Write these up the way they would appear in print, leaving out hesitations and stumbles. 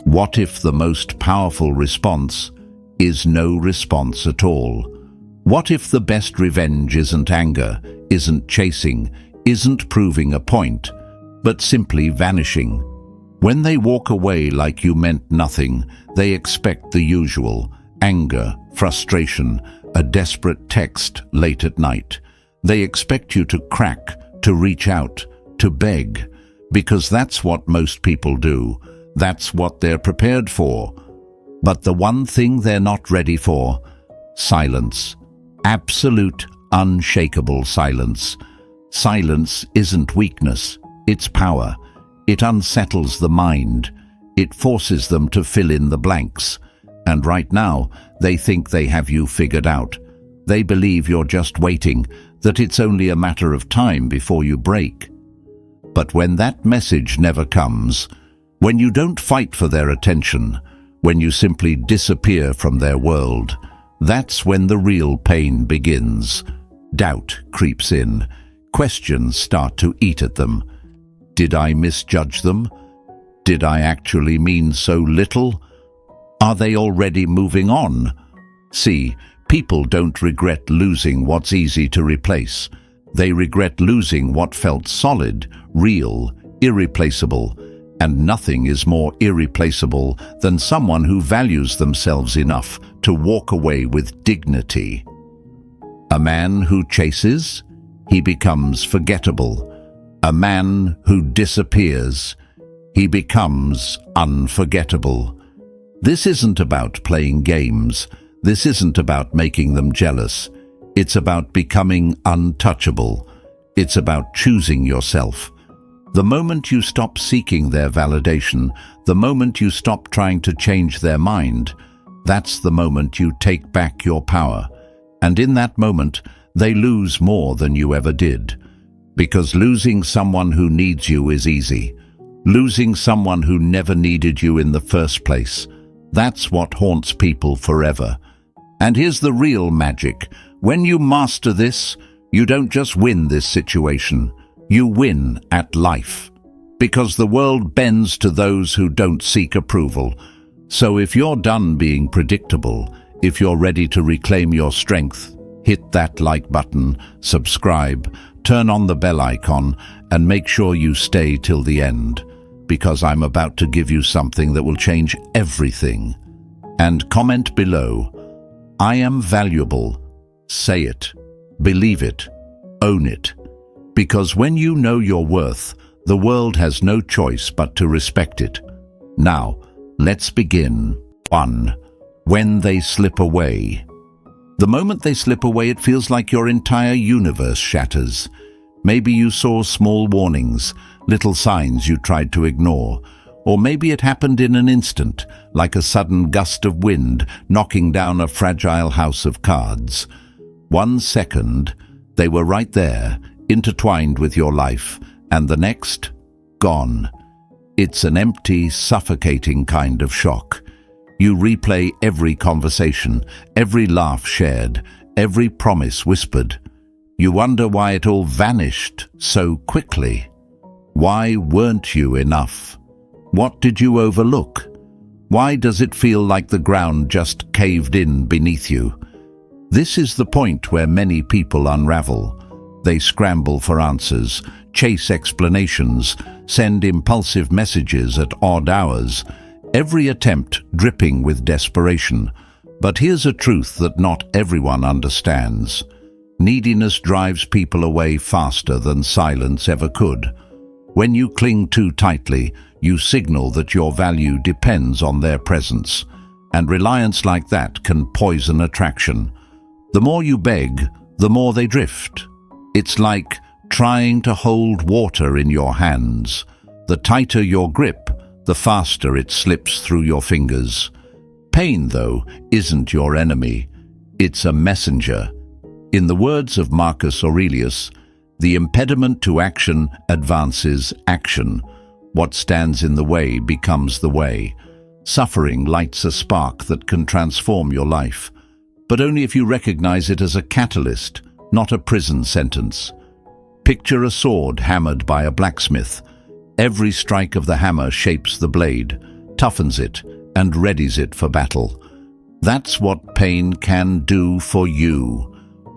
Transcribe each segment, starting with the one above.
What if the most powerful response is no response at all? What if the best revenge isn't anger, isn't chasing, isn't proving a point, but simply vanishing? When they walk away like you meant nothing, they expect the usual: anger, frustration, a desperate text late at night. They expect you to crack, to reach out, to beg, because that's what most people do. That's what they're prepared for. But the one thing they're not ready for: silence. Absolute, unshakable silence. Silence isn't weakness, it's power. It unsettles the mind. It forces them to fill in the blanks. And right now, they think they have you figured out. They believe you're just waiting, that it's only a matter of time before you break. But when that message never comes, when you don't fight for their attention, when you simply disappear from their world, that's when the real pain begins. Doubt creeps in. Questions start to eat at them. Did I misjudge them? Did I actually mean so little? Are they already moving on? See, people don't regret losing what's easy to replace. They regret losing what felt solid, real, irreplaceable. And nothing is more irreplaceable than someone who values themselves enough to walk away with dignity. A man who chases, he becomes forgettable. A man who disappears, he becomes unforgettable. This isn't about playing games. This isn't about making them jealous. It's about becoming untouchable. It's about choosing yourself. The moment you stop seeking their validation, the moment you stop trying to change their mind, that's the moment you take back your power. And in that moment, they lose more than you ever did. Because losing someone who needs you is easy. Losing someone who never needed you in the first place, that's what haunts people forever. And here's the real magic. When you master this, you don't just win this situation. You win at life, because the world bends to those who don't seek approval. So if you're done being predictable, if you're ready to reclaim your strength, hit that like button, subscribe, turn on the bell icon, and make sure you stay till the end, because I'm about to give you something that will change everything. And comment below, I am valuable. Say it, believe it, own it. Because when you know your worth, the world has no choice but to respect it. Now, let's begin. 1. When they slip away. The moment they slip away, it feels like your entire universe shatters. Maybe you saw small warnings, little signs you tried to ignore. Or maybe it happened in an instant, like a sudden gust of wind knocking down a fragile house of cards. 1 second, they were right there, intertwined with your life, and the next, gone. It's an empty, suffocating kind of shock. You replay every conversation, every laugh shared, every promise whispered. You wonder why it all vanished so quickly. Why weren't you enough? What did you overlook? Why does it feel like the ground just caved in beneath you? This is the point where many people unravel. They scramble for answers, chase explanations, send impulsive messages at odd hours, every attempt dripping with desperation. But here's a truth that not everyone understands. Neediness drives people away faster than silence ever could. When you cling too tightly, you signal that your value depends on their presence. And reliance like that can poison attraction. The more you beg, the more they drift. It's like trying to hold water in your hands. The tighter your grip, the faster it slips through your fingers. Pain, though, isn't your enemy. It's a messenger. In the words of Marcus Aurelius, the impediment to action advances action. What stands in the way becomes the way. Suffering lights a spark that can transform your life, but only if you recognize it as a catalyst, not a prison sentence. Picture a sword hammered by a blacksmith. Every strike of the hammer shapes the blade. toughens it, and readies it for battle. That's what pain can do for you.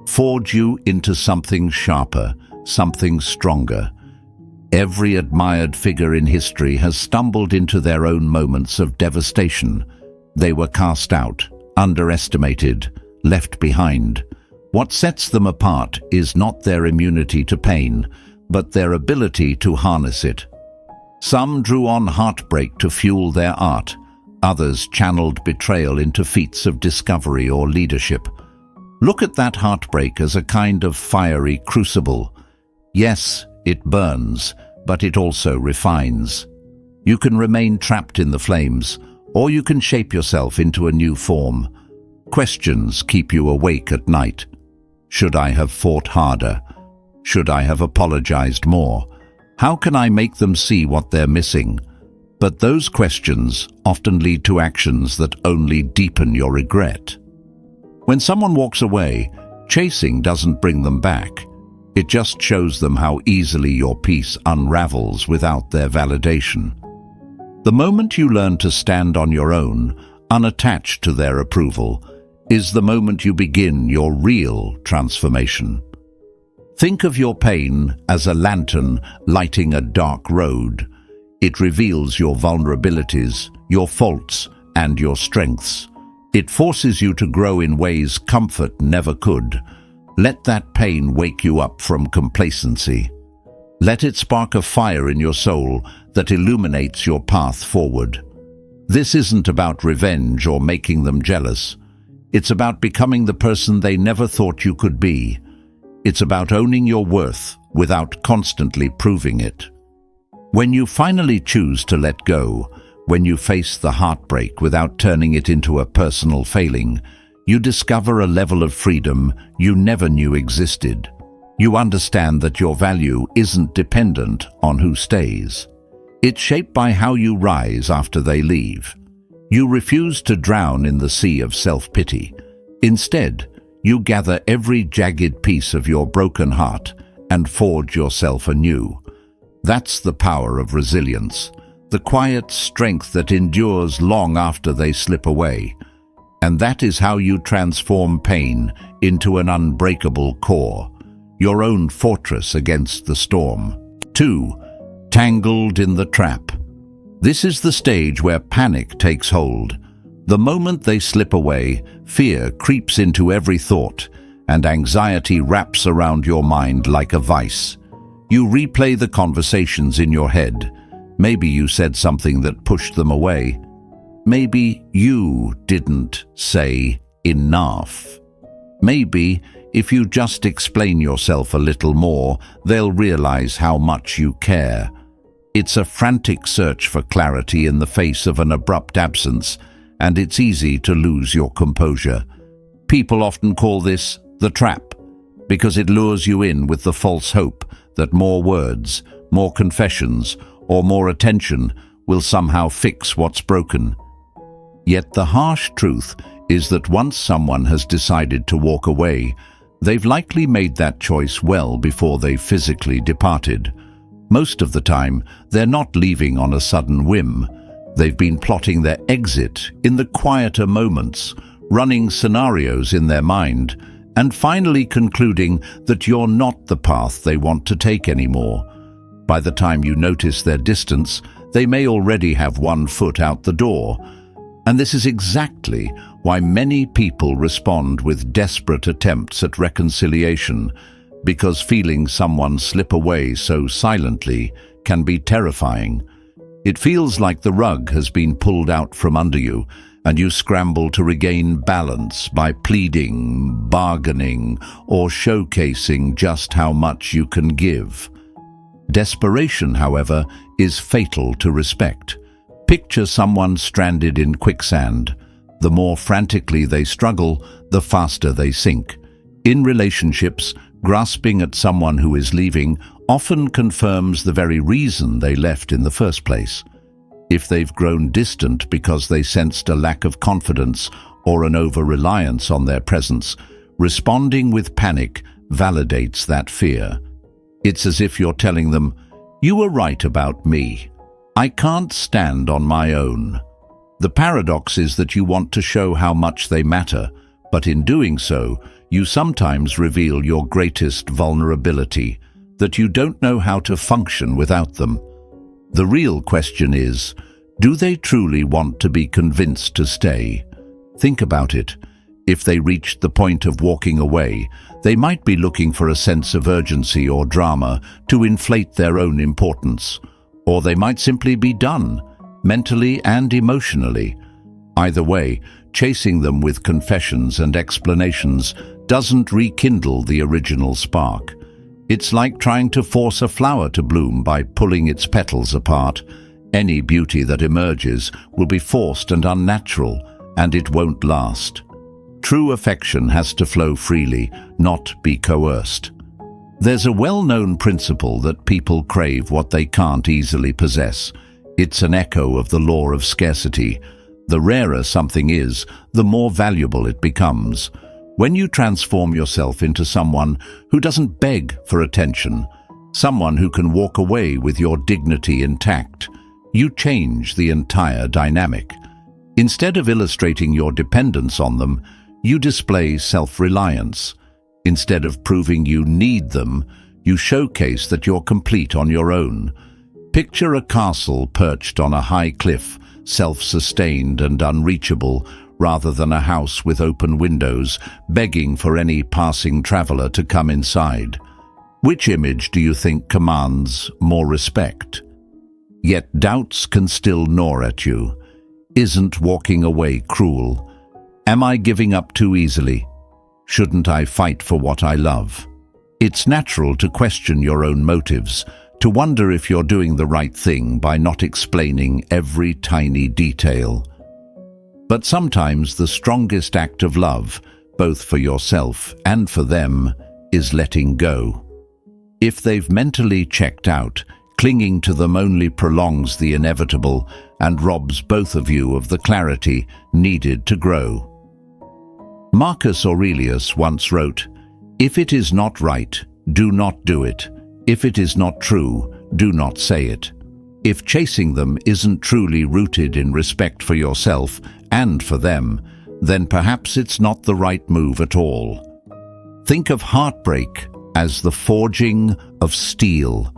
Forge you into something sharper, something stronger. Every admired figure in history has stumbled into their own moments of devastation. They were cast out, underestimated, left behind. What sets them apart is not their immunity to pain, but their ability to harness it. Some drew on heartbreak to fuel their art. Others channeled betrayal into feats of discovery or leadership. Look at that heartbreak as a kind of fiery crucible. Yes, it burns, but it also refines. You can remain trapped in the flames, or you can shape yourself into a new form. Questions keep you awake at night. Should I have fought harder? Should I have apologized more? How can I make them see what they're missing? But those questions often lead to actions that only deepen your regret. When someone walks away, chasing doesn't bring them back. It just shows them how easily your peace unravels without their validation. The moment you learn to stand on your own, unattached to their approval, is the moment you begin your real transformation. Think of your pain as a lantern lighting a dark road. It reveals your vulnerabilities, your faults, and your strengths. It forces you to grow in ways comfort never could. Let that pain wake you up from complacency. Let it spark a fire in your soul that illuminates your path forward. This isn't about revenge or making them jealous. It's about becoming the person they never thought you could be. It's about owning your worth without constantly proving it. When you finally choose to let go, when you face the heartbreak without turning it into a personal failing, you discover a level of freedom you never knew existed. You understand that your value isn't dependent on who stays. It's shaped by how you rise after they leave. You refuse to drown in the sea of self-pity. Instead, you gather every jagged piece of your broken heart and forge yourself anew. That's the power of resilience, the quiet strength that endures long after they slip away. And that is how you transform pain into an unbreakable core, your own fortress against the storm. 2. Tangled in the trap. This is the stage where panic takes hold. The moment they slip away, fear creeps into every thought, and anxiety wraps around your mind like a vice. You replay the conversations in your head. Maybe you said something that pushed them away. Maybe you didn't say enough. Maybe if you just explain yourself a little more, they'll realize how much you care. It's a frantic search for clarity in the face of an abrupt absence, and it's easy to lose your composure. People often call this the trap, because it lures you in with the false hope that more words, more confessions, or more attention will somehow fix what's broken. Yet the harsh truth is that once someone has decided to walk away, they've likely made that choice well before they physically departed. Most of the time, they're not leaving on a sudden whim. They've been plotting their exit in the quieter moments, running scenarios in their mind, and finally concluding that you're not the path they want to take anymore. By the time you notice their distance, they may already have one foot out the door. And this is exactly why many people respond with desperate attempts at reconciliation, because feeling someone slip away so silently can be terrifying. It feels like the rug has been pulled out from under you, and you scramble to regain balance by pleading, bargaining, or showcasing just how much you can give. Desperation, however, is fatal to respect. Picture someone stranded in quicksand. The more frantically they struggle, the faster they sink. In relationships, grasping at someone who is leaving often confirms the very reason they left in the first place. If they've grown distant because they sensed a lack of confidence or an over-reliance on their presence, responding with panic validates that fear. It's as if you're telling them, "You were right about me. I can't stand on my own." The paradox is that you want to show how much they matter, but in doing so, you sometimes reveal your greatest vulnerability, that you don't know how to function without them. The real question is, do they truly want to be convinced to stay? Think about it. If they reached the point of walking away, they might be looking for a sense of urgency or drama to inflate their own importance. Or they might simply be done, mentally and emotionally. Either way, chasing them with confessions and explanations doesn't rekindle the original spark. It's like trying to force a flower to bloom by pulling its petals apart. Any beauty that emerges will be forced and unnatural, and it won't last. True affection has to flow freely, not be coerced. There's a well-known principle that people crave what they can't easily possess. It's an echo of the law of scarcity. The rarer something is, the more valuable it becomes. When you transform yourself into someone who doesn't beg for attention, someone who can walk away with your dignity intact, you change the entire dynamic. Instead of illustrating your dependence on them, you display self-reliance. Instead of proving you need them, you showcase that you're complete on your own. Picture a castle perched on a high cliff, self-sustained and unreachable, rather than a house with open windows, begging for any passing traveler to come inside. Which image do you think commands more respect? Yet doubts can still gnaw at you. Isn't walking away cruel? Am I giving up too easily? Shouldn't I fight for what I love? It's natural to question your own motives, to wonder if you're doing the right thing by not explaining every tiny detail. But sometimes the strongest act of love, both for yourself and for them, is letting go. If they've mentally checked out, clinging to them only prolongs the inevitable and robs both of you of the clarity needed to grow. Marcus Aurelius once wrote, "If it is not right, do not do it. If it is not true, do not say it." If chasing them isn't truly rooted in respect for yourself and for them, then perhaps it's not the right move at all. Think of heartbreak as the forging of steel.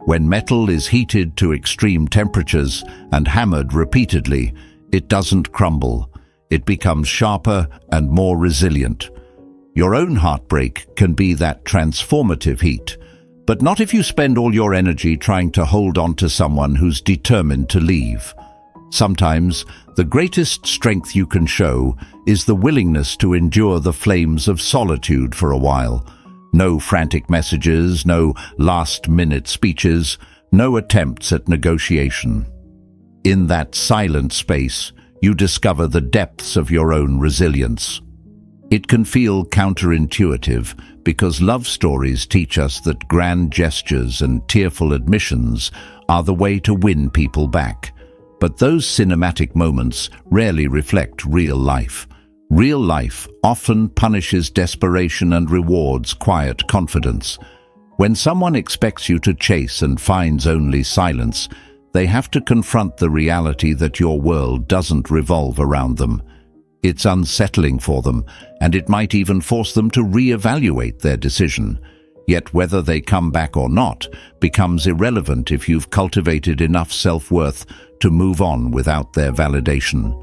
When metal is heated to extreme temperatures and hammered repeatedly, it doesn't crumble. It becomes sharper and more resilient. Your own heartbreak can be that transformative heat, but not if you spend all your energy trying to hold on to someone who's determined to leave. Sometimes, the greatest strength you can show is the willingness to endure the flames of solitude for a while. No frantic messages, no last-minute speeches, no attempts at negotiation. In that silent space, you discover the depths of your own resilience. It can feel counterintuitive because love stories teach us that grand gestures and tearful admissions are the way to win people back. But those cinematic moments rarely reflect real life. Real life often punishes desperation and rewards quiet confidence. When someone expects you to chase and finds only silence, they have to confront the reality that your world doesn't revolve around them. It's unsettling for them, and it might even force them to reevaluate their decision. Yet whether they come back or not becomes irrelevant if you've cultivated enough self-worth to move on without their validation.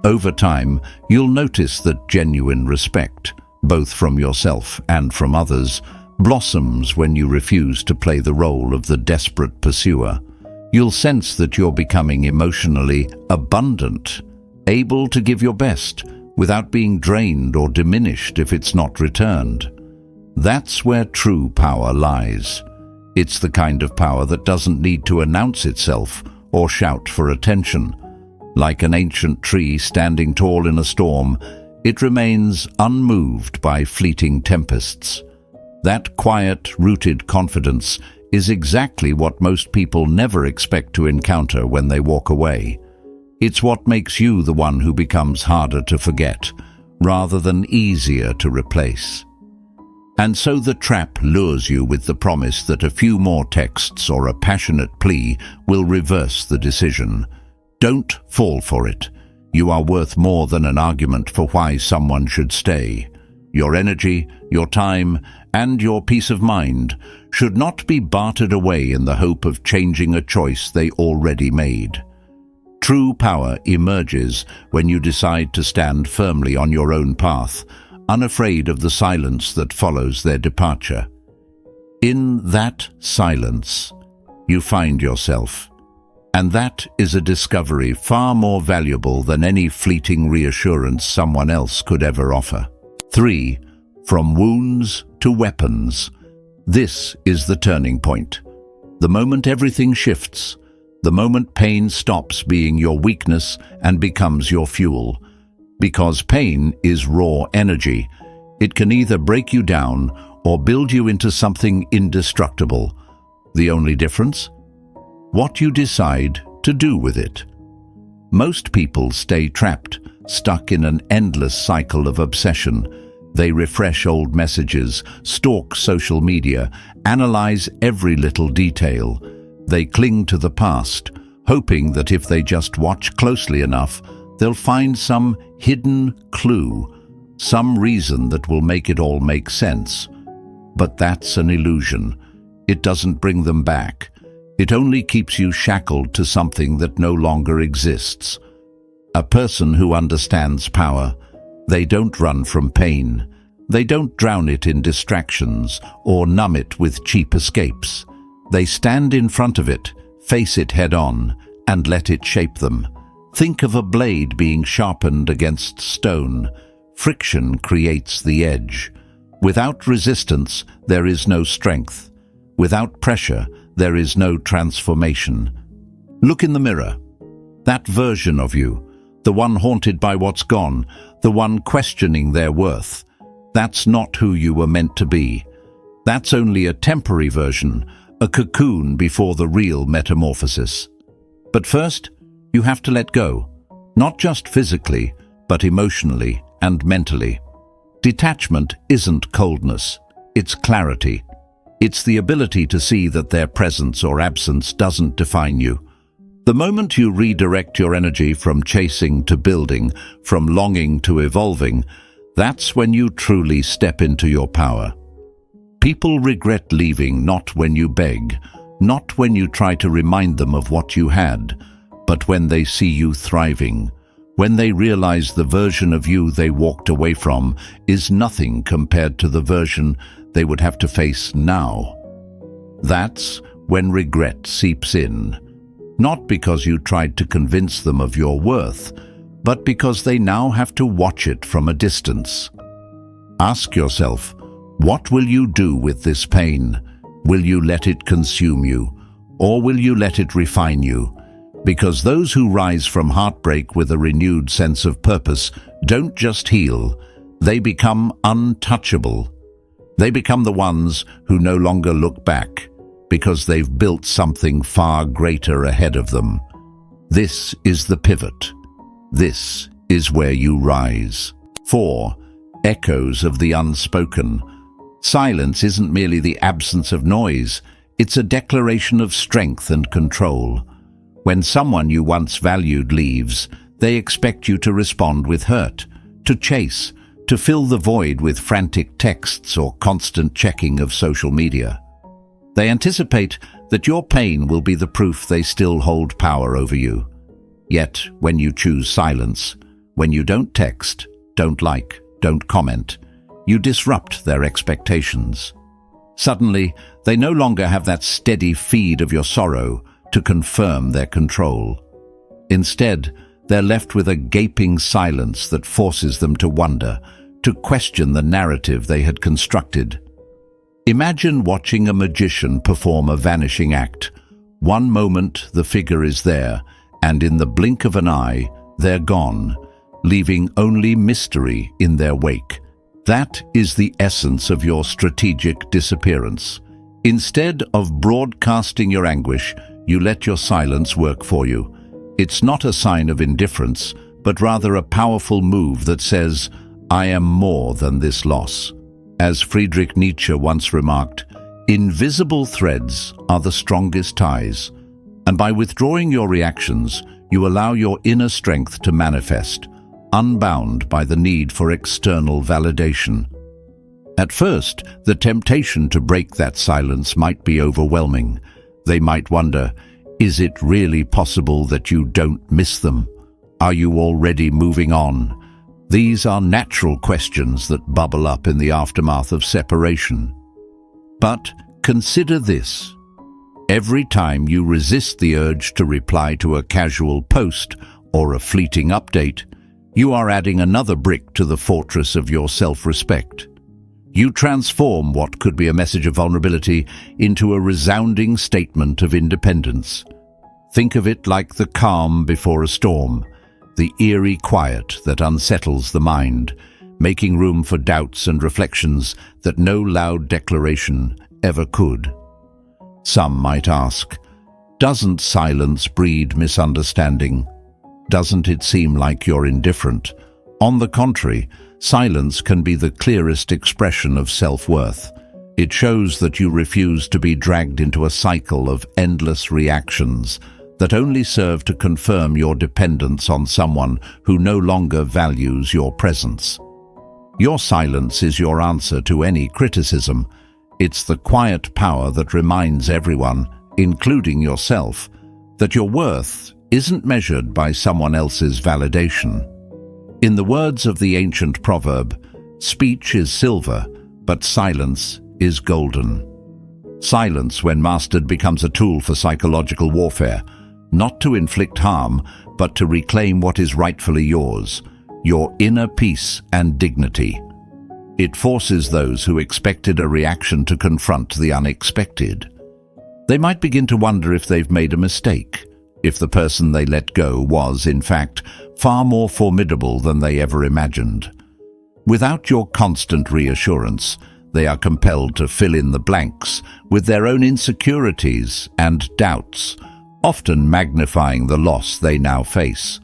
Over time, you'll notice that genuine respect, both from yourself and from others, blossoms when you refuse to play the role of the desperate pursuer. You'll sense that you're becoming emotionally abundant, able to give your best without being drained or diminished if it's not returned. That's where true power lies. It's the kind of power that doesn't need to announce itself or shout for attention. Like an ancient tree standing tall in a storm, it remains unmoved by fleeting tempests. That quiet, rooted confidence is exactly what most people never expect to encounter when they walk away. It's what makes you the one who becomes harder to forget, rather than easier to replace. And so the trap lures you with the promise that a few more texts or a passionate plea will reverse the decision. Don't fall for it. You are worth more than an argument for why someone should stay. Your energy, your time, and your peace of mind should not be bartered away in the hope of changing a choice they already made. True power emerges when you decide to stand firmly on your own path, unafraid of the silence that follows their departure. In that silence, you find yourself. And that is a discovery far more valuable than any fleeting reassurance someone else could ever offer. 3. From wounds to weapons. This is the turning point. The moment everything shifts, the moment pain stops being your weakness and becomes your fuel. Because pain is raw energy. It can either break you down or build you into something indestructible. The only difference? What you decide to do with it. Most people stay trapped, stuck in an endless cycle of obsession. They refresh old messages, stalk social media, analyze every little detail. They cling to the past, hoping that if they just watch closely enough, they'll find some hidden clue, some reason that will make it all make sense. But that's an illusion. It doesn't bring them back. It only keeps you shackled to something that no longer exists. A person who understands power, they don't run from pain. They don't drown it in distractions or numb it with cheap escapes. They stand in front of it, face it head-on, and let it shape them. Think of a blade being sharpened against stone. Friction creates the edge. Without resistance, there is no strength. Without pressure, there is no transformation. Look in the mirror. That version of you, the one haunted by what's gone, the one questioning their worth, that's not who you were meant to be. That's only a temporary version, a cocoon before the real metamorphosis. But first, you have to let go, not just physically, but emotionally and mentally. Detachment isn't coldness, it's clarity. It's the ability to see that their presence or absence doesn't define you. The moment you redirect your energy from chasing to building, from longing to evolving, that's when you truly step into your power. People regret leaving not when you beg, not when you try to remind them of what you had, but when they see you thriving, when they realize the version of you they walked away from is nothing compared to the version they would have to face now. That's when regret seeps in, not because you tried to convince them of your worth, but because they now have to watch it from a distance. Ask yourself, what will you do with this pain? Will you let it consume you, or will you let it refine you? Because those who rise from heartbreak with a renewed sense of purpose don't just heal, they become untouchable. They become the ones who no longer look back, because they've built something far greater ahead of them. This is the pivot. This is where you rise. 4. Echoes of the unspoken. Silence isn't merely the absence of noise, it's a declaration of strength and control. When someone you once valued leaves, they expect you to respond with hurt, to chase, to fill the void with frantic texts or constant checking of social media. They anticipate that your pain will be the proof they still hold power over you. Yet, when you choose silence, when you don't text, don't like, don't comment, you disrupt their expectations. Suddenly, they no longer have that steady feed of your sorrow to confirm their control. Instead, they're left with a gaping silence that forces them to wonder, to question the narrative they had constructed. Imagine watching a magician perform a vanishing act. One moment the figure is there, and in the blink of an eye, they're gone, leaving only mystery in their wake. That is the essence of your strategic disappearance. Instead of broadcasting your anguish, you let your silence work for you. It's not a sign of indifference, but rather a powerful move that says, I am more than this loss. As Friedrich Nietzsche once remarked, invisible threads are the strongest ties, and by withdrawing your reactions, You allow your inner strength to manifest, unbound by the need for external validation. At first, the temptation to break that silence might be overwhelming. They might wonder, is it really possible that you don't miss them? Are you already moving on? These are natural questions that bubble up in the aftermath of separation. But consider this. Every time you resist the urge to reply to a casual post or a fleeting update, you are adding another brick to the fortress of your self-respect. You transform what could be a message of vulnerability into a resounding statement of independence. Think of it like the calm before a storm, the eerie quiet that unsettles the mind, making room for doubts and reflections that no loud declaration ever could. Some might ask, doesn't silence breed misunderstanding? Doesn't it seem like you're indifferent? On the contrary, silence can be the clearest expression of self-worth. It shows that you refuse to be dragged into a cycle of endless reactions that only serve to confirm your dependence on someone who no longer values your presence. Your silence is your answer to any criticism. It's the quiet power that reminds everyone, including yourself, that your worth isn't measured by someone else's validation. In the words of the ancient proverb, speech is silver, but silence is golden. Silence, when mastered, becomes a tool for psychological warfare, not to inflict harm, but to reclaim what is rightfully yours, your inner peace and dignity. It forces those who expected a reaction to confront the unexpected. They might begin to wonder if they've made a mistake, if the person they let go was, in fact, far more formidable than they ever imagined. Without your constant reassurance, they are compelled to fill in the blanks with their own insecurities and doubts, often magnifying the loss they now face.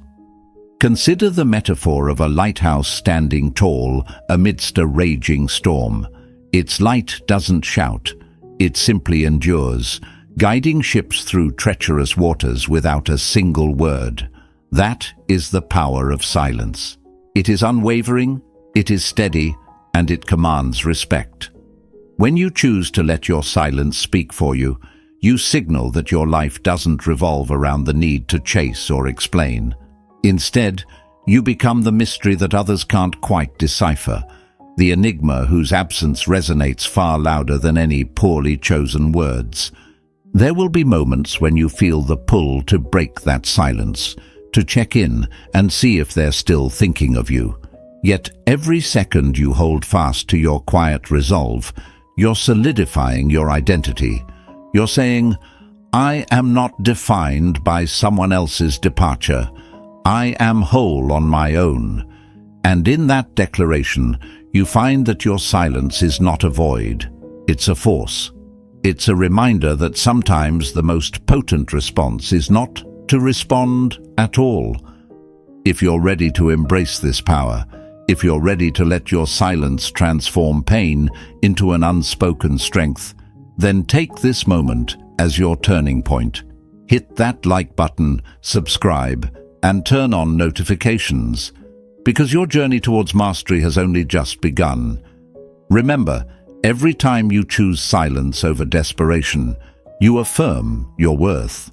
Consider the metaphor of a lighthouse standing tall amidst a raging storm. Its light doesn't shout, it simply endures, guiding ships through treacherous waters without a single word. That is the power of silence. It is unwavering, it is steady, and it commands respect. When you choose to let your silence speak for you, you signal that your life doesn't revolve around the need to chase or explain. Instead, you become the mystery that others can't quite decipher, the enigma whose absence resonates far louder than any poorly chosen words. There will be moments when you feel the pull to break that silence, to check in and see if they're still thinking of you. Yet every second you hold fast to your quiet resolve, you're solidifying your identity. You're saying, I am not defined by someone else's departure. I am whole on my own. And in that declaration, you find that your silence is not a void. It's a force. It's a reminder that sometimes the most potent response is not to respond at all. If you're ready to embrace this power, if you're ready to let your silence transform pain into an unspoken strength, then take this moment as your turning point. Hit that like button, subscribe, and turn on notifications, because your journey towards mastery has only just begun. Remember, every time you choose silence over desperation, you affirm your worth.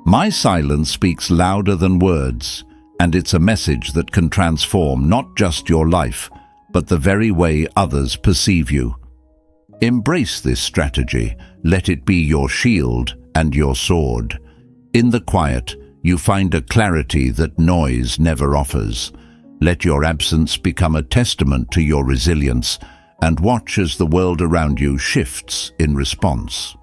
My silence speaks louder than words, and it's a message that can transform not just your life, but the very way others perceive you. Embrace this strategy. Let it be your shield and your sword. In the quiet, you find a clarity that noise never offers. Let your absence become a testament to your resilience, and watch as the world around you shifts in response.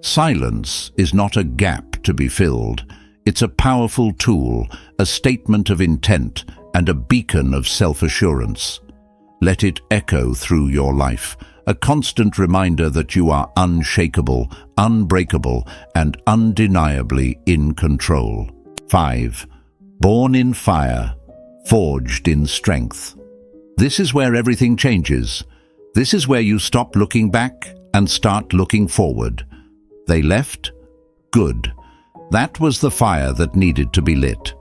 Silence is not a gap to be filled. It's a powerful tool, a statement of intent, and a beacon of self-assurance. Let it echo through your life, a constant reminder that you are unshakable, unbreakable, and undeniably in control. 5. Born in fire, forged in strength. This is where everything changes. This is where you stop looking back and start looking forward. They left? Good. That was the fire that needed to be lit.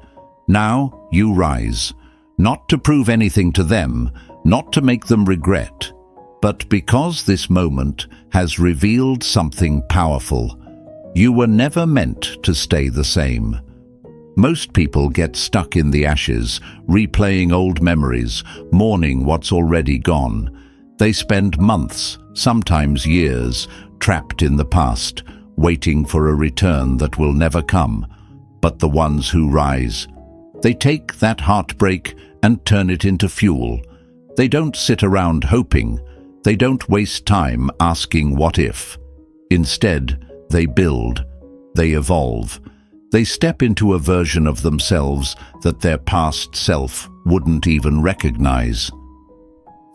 Now you rise, not to prove anything to them, not to make them regret, but because this moment has revealed something powerful. You were never meant to stay the same. Most people get stuck in the ashes, replaying old memories, mourning what's already gone. They spend months, sometimes years, trapped in the past, waiting for a return that will never come. But the ones who rise, they take that heartbreak and turn it into fuel. They don't sit around hoping. They don't waste time asking what if. Instead, they build. They evolve. They step into a version of themselves that their past self wouldn't even recognize.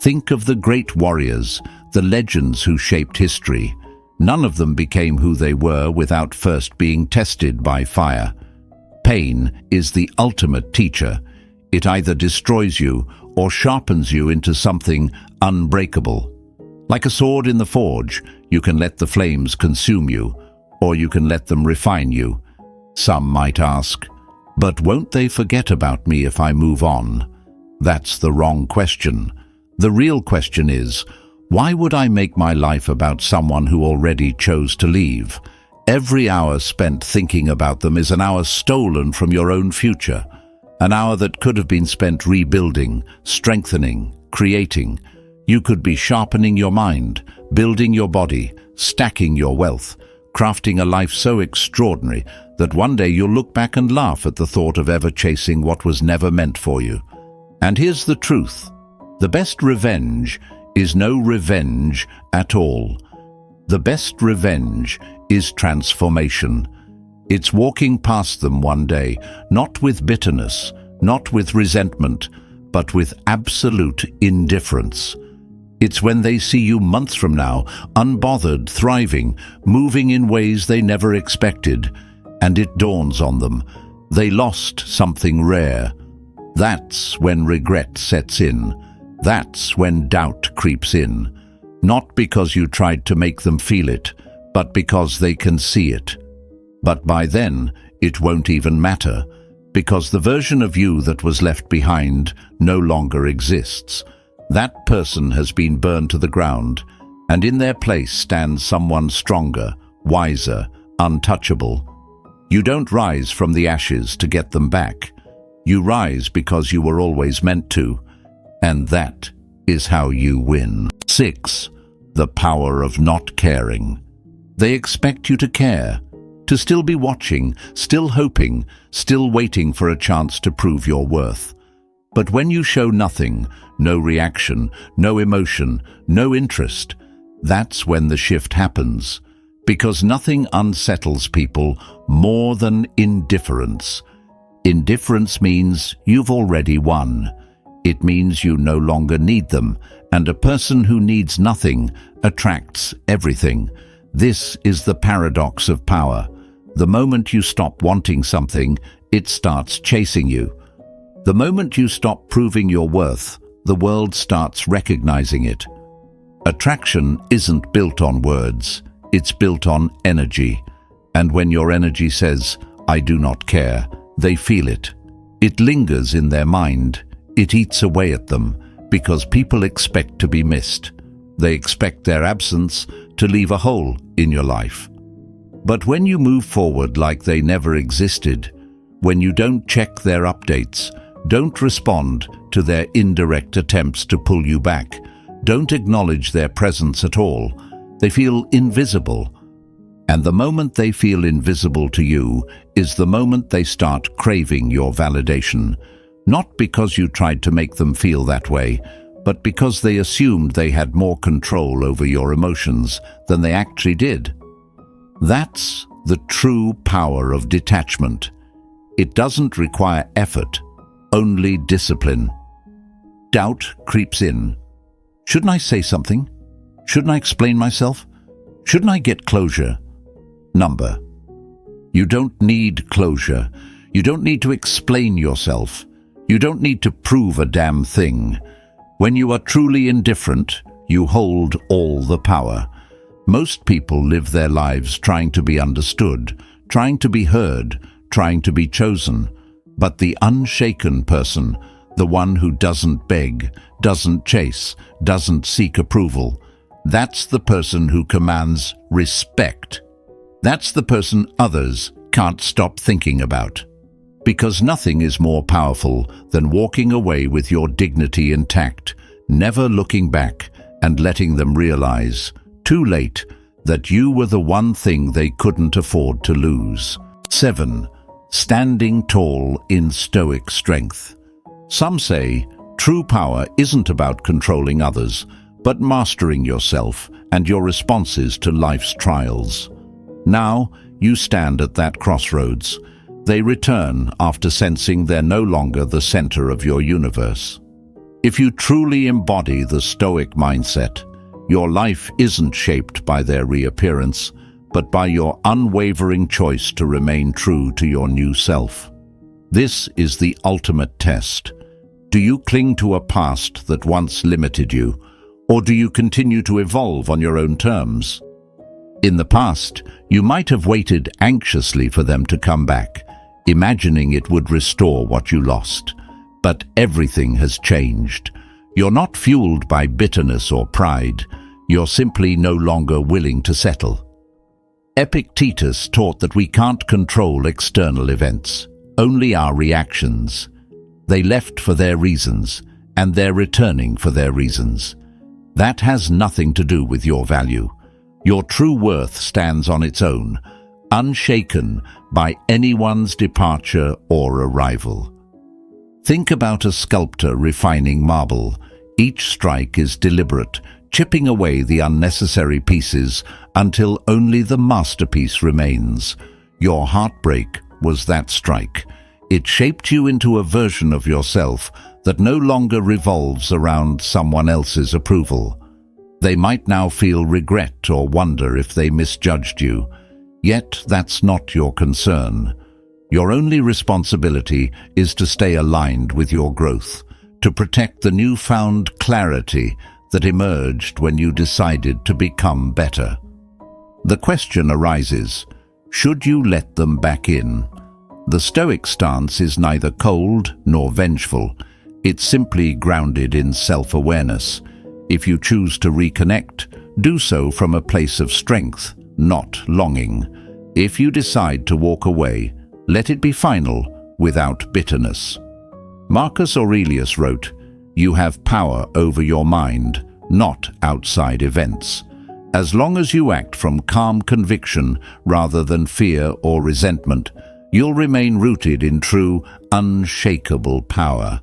Think of the great warriors, the legends who shaped history. None of them became who they were without first being tested by fire. Pain is the ultimate teacher. It either destroys you or sharpens you into something unbreakable. Like a sword in the forge, you can let the flames consume you, or you can let them refine you. Some might ask, but won't they forget about me if I move on? That's the wrong question. The real question is, why would I make my life about someone who already chose to leave? Every hour spent thinking about them is an hour stolen from your own future. An hour that could have been spent rebuilding, strengthening, creating. You could be sharpening your mind, building your body, stacking your wealth, crafting a life so extraordinary that one day you'll look back and laugh at the thought of ever chasing what was never meant for you. And here's the truth. The best revenge is no revenge at all. The best revenge is transformation. It's walking past them one day, not with bitterness, not with resentment, but with absolute indifference. It's when they see you months from now, unbothered, thriving, moving in ways they never expected, and it dawns on them. They lost something rare. That's when regret sets in. That's when doubt creeps in. Not because you tried to make them feel it, but because they can see it. But by then, it won't even matter, because the version of you that was left behind no longer exists. That person has been burned to the ground, and in their place stands someone stronger, wiser, untouchable. You don't rise from the ashes to get them back. You rise because you were always meant to, and that is how you win. 6. The power of not caring. They expect you to care, to still be watching, still hoping, still waiting for a chance to prove your worth. But when you show nothing, no reaction, no emotion, no interest, that's when the shift happens. Because nothing unsettles people more than indifference. Indifference means you've already won. It means you no longer need them, and a person who needs nothing attracts everything. This is the paradox of power. The moment you stop wanting something, it starts chasing you. The moment you stop proving your worth, the world starts recognizing it. Attraction isn't built on words, it's built on energy. And when your energy says, "I do not care," they feel it. It lingers in their mind. It eats away at them, because people expect to be missed. They expect their absence to leave a hole in your life. But when you move forward like they never existed, when you don't check their updates, don't respond to their indirect attempts to pull you back, don't acknowledge their presence at all, they feel invisible. And the moment they feel invisible to you is the moment they start craving your validation. Not because you tried to make them feel that way, but because they assumed they had more control over your emotions than they actually did. That's the true power of detachment. It doesn't require effort, only discipline. Doubt creeps in. Shouldn't I say something? Shouldn't I explain myself? Shouldn't I get closure? Number. You don't need closure. You don't need to explain yourself. You don't need to prove a damn thing. When you are truly indifferent, you hold all the power. Most people live their lives trying to be understood, trying to be heard, trying to be chosen. But the unshaken person, the one who doesn't beg, doesn't chase, doesn't seek approval, that's the person who commands respect. That's the person others can't stop thinking about. Because nothing is more powerful than walking away with your dignity intact, never looking back and letting them realize, too late, that you were the one thing they couldn't afford to lose. 7. Standing tall in stoic strength. Some say true power isn't about controlling others, but mastering yourself and your responses to life's trials. Now, you stand at that crossroads. They return after sensing they're no longer the center of your universe. If you truly embody the Stoic mindset, your life isn't shaped by their reappearance, but by your unwavering choice to remain true to your new self. This is the ultimate test. Do you cling to a past that once limited you, or do you continue to evolve on your own terms? In the past, you might have waited anxiously for them to come back, imagining it would restore what you lost. But everything has changed. You're not fueled by bitterness or pride. You're simply no longer willing to settle. Epictetus taught that we can't control external events, only our reactions. They left for their reasons, and they're returning for their reasons. That has nothing to do with your value. Your true worth stands on its own, unshaken by anyone's departure or arrival. Think about a sculptor refining marble. Each strike is deliberate, chipping away the unnecessary pieces until only the masterpiece remains. Your heartbreak was that strike. It shaped you into a version of yourself that no longer revolves around someone else's approval. They might now feel regret or wonder if they misjudged you. Yet that's not your concern. Your only responsibility is to stay aligned with your growth, to protect the newfound clarity that emerged when you decided to become better. The question arises, should you let them back in? The Stoic stance is neither cold nor vengeful. It's simply grounded in self-awareness. If you choose to reconnect, do so from a place of strength, not longing. If you decide to walk away, let it be final, without bitterness. Marcus Aurelius wrote, "You have power over your mind, not outside events. As long as you act from calm conviction rather than fear or resentment, you'll remain rooted in true, unshakable power."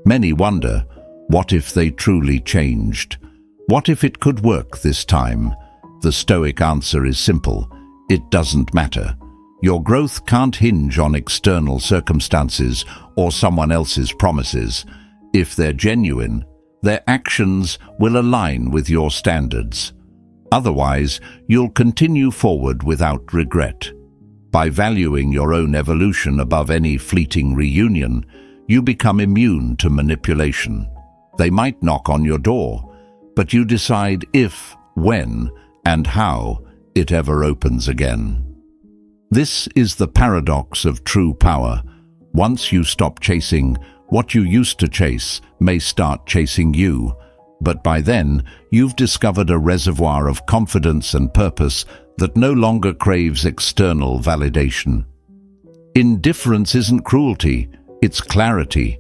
Many wonder, what if they truly changed? What if it could work this time? The Stoic answer is simple. It doesn't matter. Your growth can't hinge on external circumstances or someone else's promises. If they're genuine, their actions will align with your standards. Otherwise, you'll continue forward without regret. By valuing your own evolution above any fleeting reunion, you become immune to manipulation. They might knock on your door, but you decide if, when, and how it ever opens again. This is the paradox of true power. Once you stop chasing, what you used to chase may start chasing you, but by then you've discovered a reservoir of confidence and purpose that no longer craves external validation. Indifference isn't cruelty, it's clarity.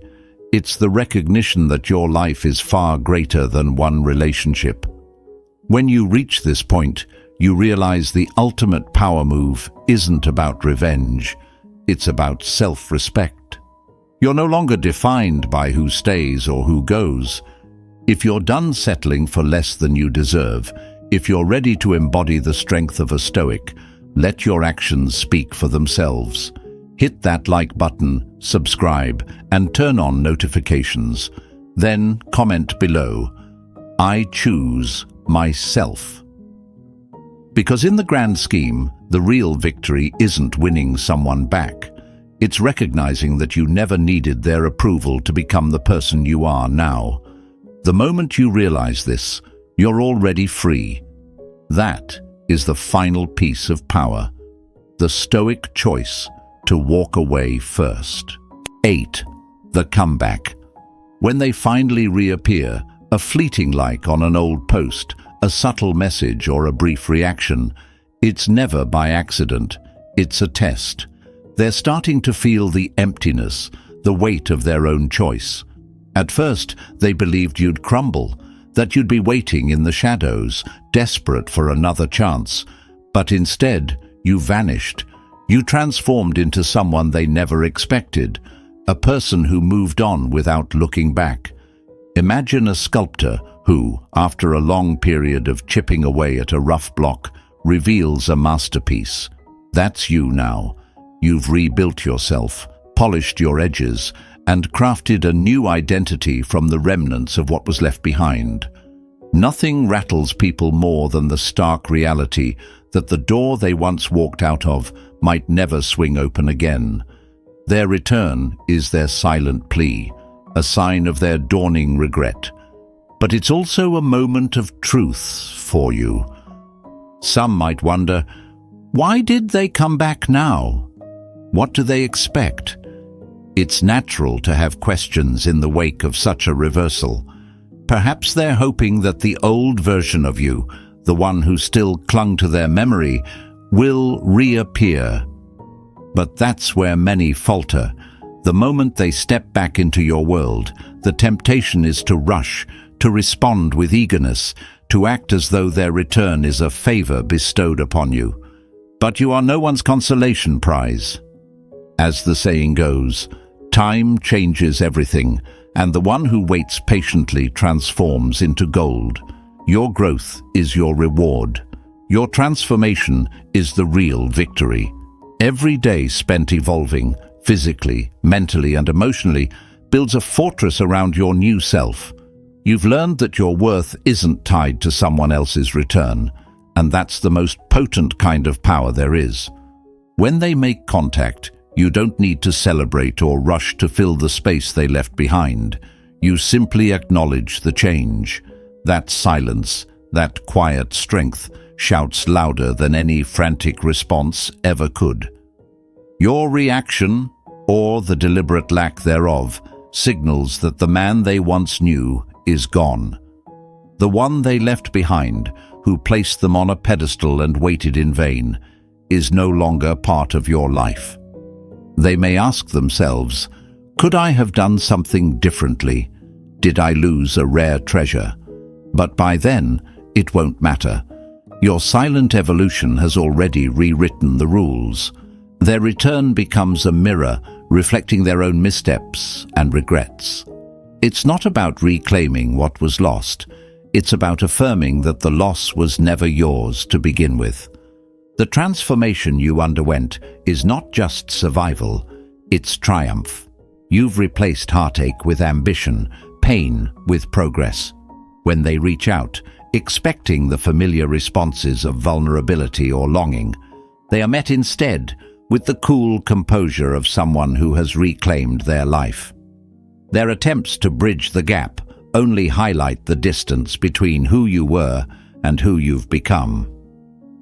It's the recognition that your life is far greater than one relationship. When you reach this point, you realize the ultimate power move isn't about revenge, it's about self-respect. You're no longer defined by who stays or who goes. If you're done settling for less than you deserve, if you're ready to embody the strength of a Stoic, let your actions speak for themselves. Hit that like button, subscribe, and turn on notifications. Then comment below, "I choose myself." Because in the grand scheme, the real victory isn't winning someone back. It's recognizing that you never needed their approval to become the person you are now. The moment you realize this, you're already free. That is the final piece of power. the stoic choice to walk away first. 8. The comeback. When they finally reappear, a fleeting like on an old post, a subtle message or a brief reaction, it's never by accident, it's a test. They're starting to feel the emptiness, the weight of their own choice. At first, they believed you'd crumble, that you'd be waiting in the shadows, desperate for another chance. But instead, you vanished. You transformed into someone they never expected, a person who moved on without looking back. Imagine a sculptor who, after a long period of chipping away at a rough block, reveals a masterpiece. That's you now. You've rebuilt yourself, polished your edges, and crafted a new identity from the remnants of what was left behind. Nothing rattles people more than the stark reality that the door they once walked out of might never swing open again. Their return is their silent plea, a sign of their dawning regret. But it's also a moment of truth for you. Some might wonder, why did they come back now? What do they expect? It's natural to have questions in the wake of such a reversal. Perhaps they're hoping that the old version of you, the one who still clung to their memory, will reappear. But that's where many falter. The moment they step back into your world, the temptation is to rush, to respond with eagerness, to act as though their return is a favor bestowed upon you. But you are no one's consolation prize. As the saying goes, time changes everything, and the one who waits patiently transforms into gold. Your growth is your reward. Your transformation is the real victory. Every day spent evolving, physically, mentally, and emotionally, builds a fortress around your new self. You've learned that your worth isn't tied to someone else's return, and that's the most potent kind of power there is. When they make contact, you don't need to celebrate or rush to fill the space they left behind. You simply acknowledge the change. That silence, that quiet strength, shouts louder than any frantic response ever could. Your reaction, or the deliberate lack thereof, signals that the man they once knew is gone. The one they left behind, who placed them on a pedestal and waited in vain, is no longer part of your life. They may ask themselves, could I have done something differently? Did I lose a rare treasure? But by then, it won't matter. Your silent evolution has already rewritten the rules. Their return becomes a mirror, reflecting their own missteps and regrets. It's not about reclaiming what was lost. It's about affirming that the loss was never yours to begin with. The transformation you underwent is not just survival, it's triumph. You've replaced heartache with ambition, pain with progress. When they reach out, expecting the familiar responses of vulnerability or longing, they are met instead with the cool composure of someone who has reclaimed their life. Their attempts to bridge the gap only highlight the distance between who you were and who you've become.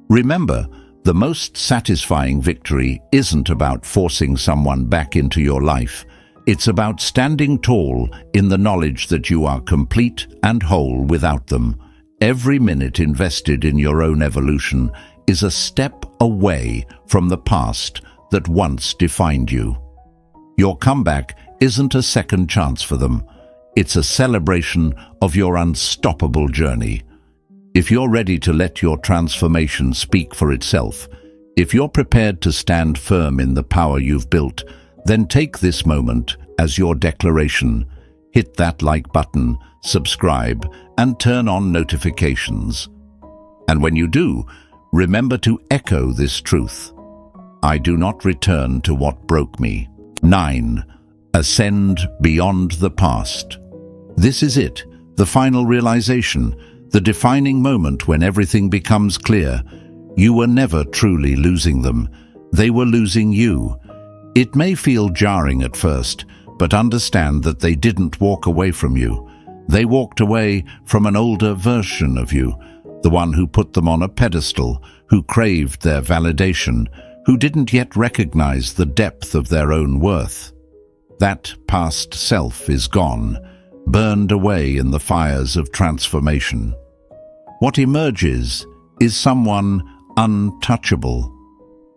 Remember, the most satisfying victory isn't about forcing someone back into your life. It's about standing tall in the knowledge that you are complete and whole without them. Every minute invested in your own evolution is a step away from the past that once defined you. Your comeback isn't a second chance for them. It's a celebration of your unstoppable journey. If you're ready to let your transformation speak for itself, if you're prepared to stand firm in the power you've built, then take this moment as your declaration. Hit that like button, subscribe, and turn on notifications. And when you do, remember to echo this truth. I do not return to what broke me. 9. Ascend beyond the past. This is it, the final realization, the defining moment when everything becomes clear. You were never truly losing them. They were losing you. It may feel jarring at first, but understand that they didn't walk away from you. They walked away from an older version of you, the one who put them on a pedestal, who craved their validation, who didn't yet recognize the depth of their own worth. That past self is gone, burned away in the fires of transformation. What emerges is someone untouchable,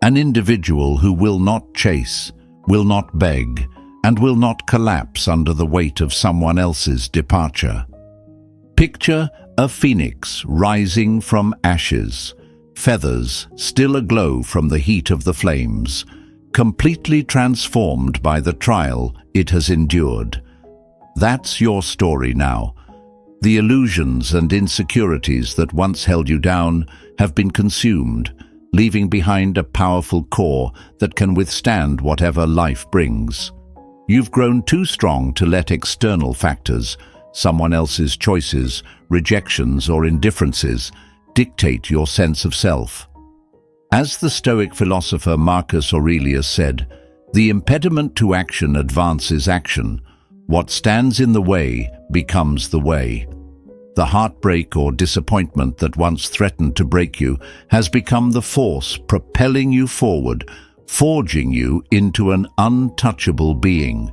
an individual who will not chase, will not beg, and will not collapse under the weight of someone else's departure. Picture a phoenix rising from ashes, feathers still aglow from the heat of the flames, completely transformed by the trial it has endured. That's your story now. The illusions and insecurities that once held you down have been consumed, leaving behind a powerful core that can withstand whatever life brings. You've grown too strong to let external factors, someone else's choices, rejections, or indifferences dictate your sense of self. As the Stoic philosopher Marcus Aurelius said, "The impediment to action advances action. What stands in the way becomes the way." The heartbreak or disappointment that once threatened to break you has become the force propelling you forward, forging you into an untouchable being.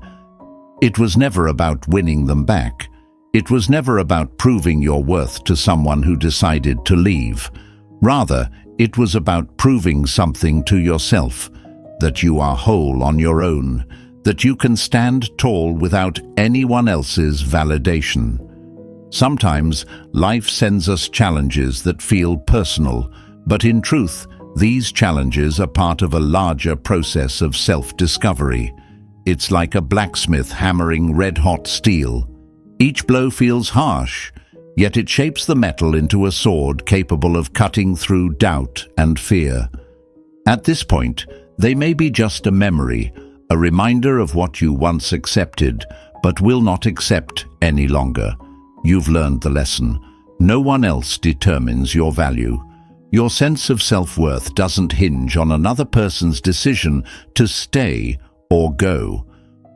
It was never about winning them back. It was never about proving your worth to someone who decided to leave. Rather, it was about proving something to yourself, that you are whole on your own, that you can stand tall without anyone else's validation. Sometimes, life sends us challenges that feel personal, but in truth, these challenges are part of a larger process of self-discovery. It's like a blacksmith hammering red-hot steel. Each blow feels harsh, yet it shapes the metal into a sword capable of cutting through doubt and fear. At this point, they may be just a memory, a reminder of what you once accepted, but will not accept any longer. You've learned the lesson. No one else determines your value. Your sense of self-worth doesn't hinge on another person's decision to stay or go.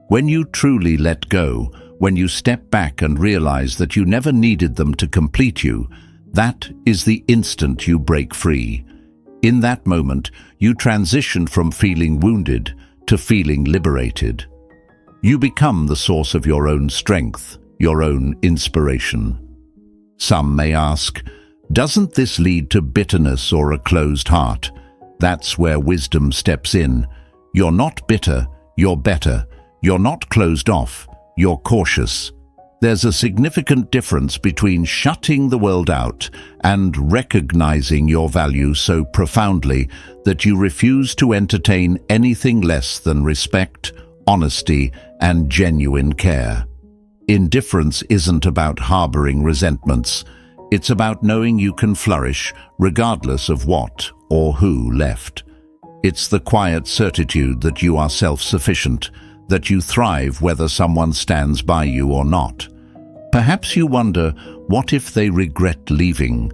When you truly let go, when you step back and realize that you never needed them to complete you, that is the instant you break free. In that moment, you transition from feeling wounded to feeling liberated. You become the source of your own strength, your own inspiration. Some may ask, doesn't this lead to bitterness or a closed heart? That's where wisdom steps in. You're not bitter, you're better. You're not closed off, you're cautious. There's a significant difference between shutting the world out and recognizing your value so profoundly that you refuse to entertain anything less than respect, honesty, and genuine care. Indifference isn't about harboring resentments. It's about knowing you can flourish regardless of what or who left. It's the quiet certitude that you are self-sufficient, that you thrive whether someone stands by you or not. Perhaps you wonder, what if they regret leaving?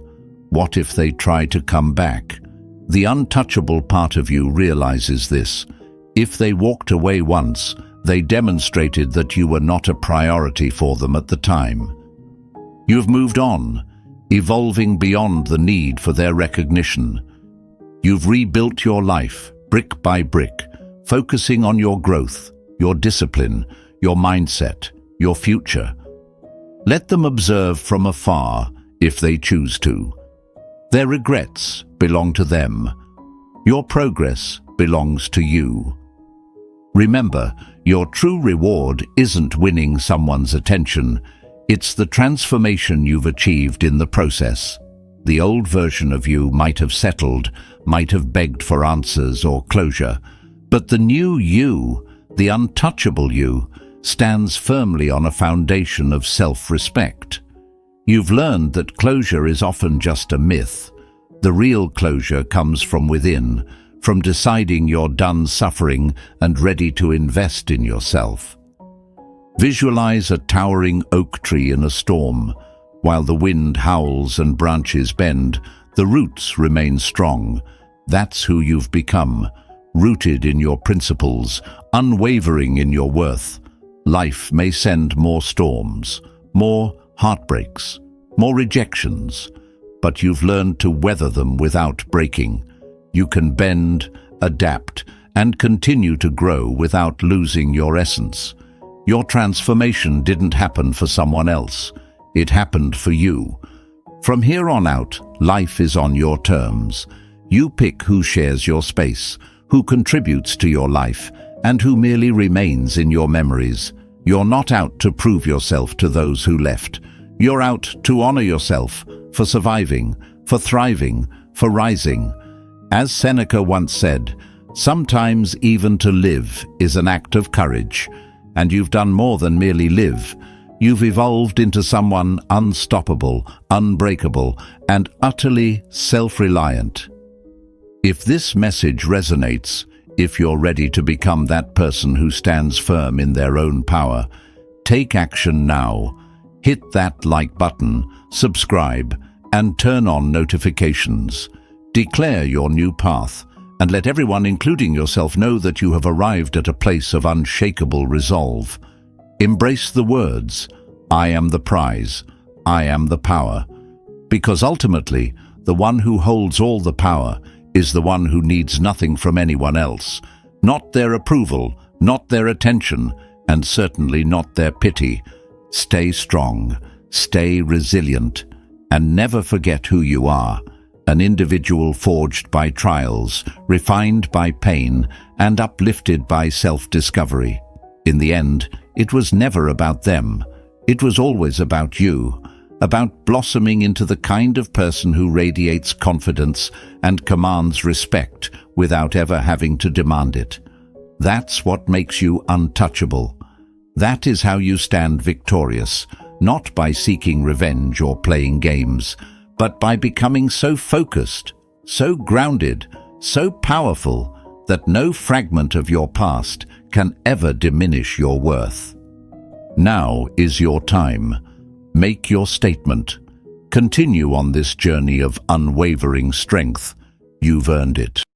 What if they try to come back? The untouchable part of you realizes this. If they walked away once, they demonstrated that you were not a priority for them at the time. You've moved on, evolving beyond the need for their recognition. You've rebuilt your life, brick by brick, focusing on your growth, your discipline, your mindset, your future. Let them observe from afar if they choose to. Their regrets belong to them. Your progress belongs to you. Remember, your true reward isn't winning someone's attention. It's the transformation you've achieved in the process. The old version of you might have settled, might have begged for answers or closure, but the new you, the untouchable you, stands firmly on a foundation of self-respect. You've learned that closure is often just a myth. The real closure comes from within, from deciding you're done suffering and ready to invest in yourself. Visualize a towering oak tree in a storm. While the wind howls and branches bend, the roots remain strong. That's who you've become, rooted in your principles, unwavering in your worth. Life may send more storms, more heartbreaks, more rejections, but you've learned to weather them without breaking. You can bend, adapt, and continue to grow without losing your essence. Your transformation didn't happen for someone else. It happened for you. From here on out, life is on your terms. You pick who shares your space, who contributes to your life, and who merely remains in your memories. You're not out to prove yourself to those who left. You're out to honor yourself for surviving, for thriving, for rising. As Seneca once said, sometimes even to live is an act of courage, and you've done more than merely live. You've evolved into someone unstoppable, unbreakable, and utterly self-reliant. If this message resonates, if you're ready to become that person who stands firm in their own power, take action now. Hit that like button, subscribe, and turn on notifications. Declare your new path, and let everyone, including yourself, know that you have arrived at a place of unshakable resolve. Embrace the words, "I am the prize, I am the power," because ultimately, the one who holds all the power is the one who needs nothing from anyone else, not their approval, not their attention, and certainly not their pity. Stay strong, stay resilient, and never forget who you are. An individual forged by trials, refined by pain, and uplifted by self-discovery. In the end, it was never about them. It was always about you, about blossoming into the kind of person who radiates confidence and commands respect without ever having to demand it. That's what makes you untouchable. That is how you stand victorious, not by seeking revenge or playing games, but by becoming so focused, so grounded, so powerful that no fragment of your past can ever diminish your worth. Now is your time. Make your statement. Continue on this journey of unwavering strength. You've earned it.